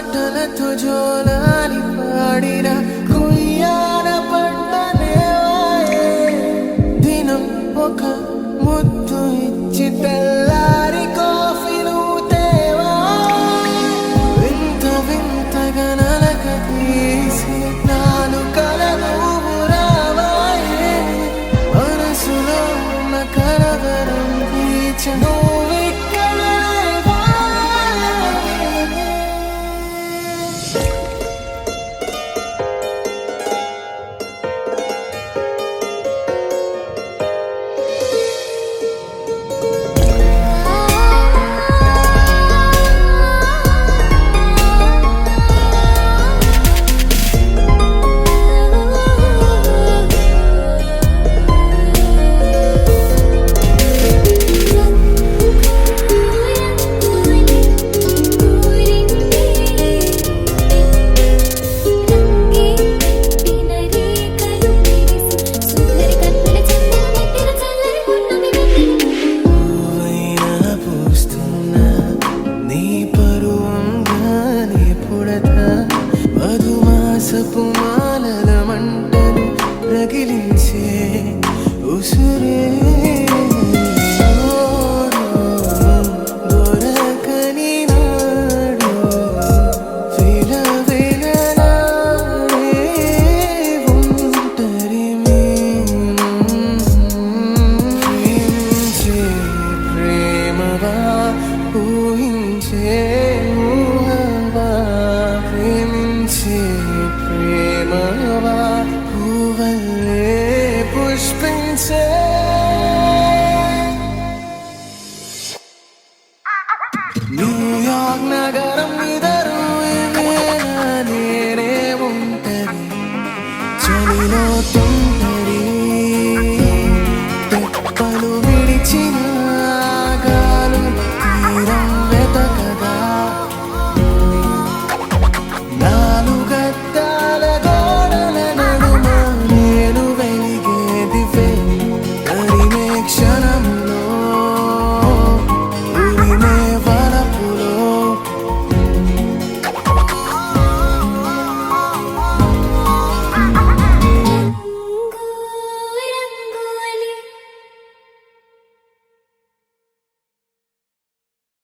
మాటలతో జోలాలి పాడిన కుయ్యాన పడ్డనేవాయే దినం ఒక ముద్దు ఇచ్చి తెల్లారి కాఫీలు తేవా వింత వింతగా నలక తీసి నాలుకల నువ్వు రావాయే మనసులో ఉన్న కలవరం తీర్చను మధుమాసపు మాలల మంటలు రగిలించే ఉసురే దొరకని నాడు విలవిలలాడే ఒంటరి ప్రేమించే ప్రేమవా ఊహించే ఊహవా ప్రేమవా పువ్వల్లే పుష్పించే న్యూయార్క్ నగరం నిదరు నేనే ఉంటది చలిలో తుంటరి తెప్పలు విడిచిన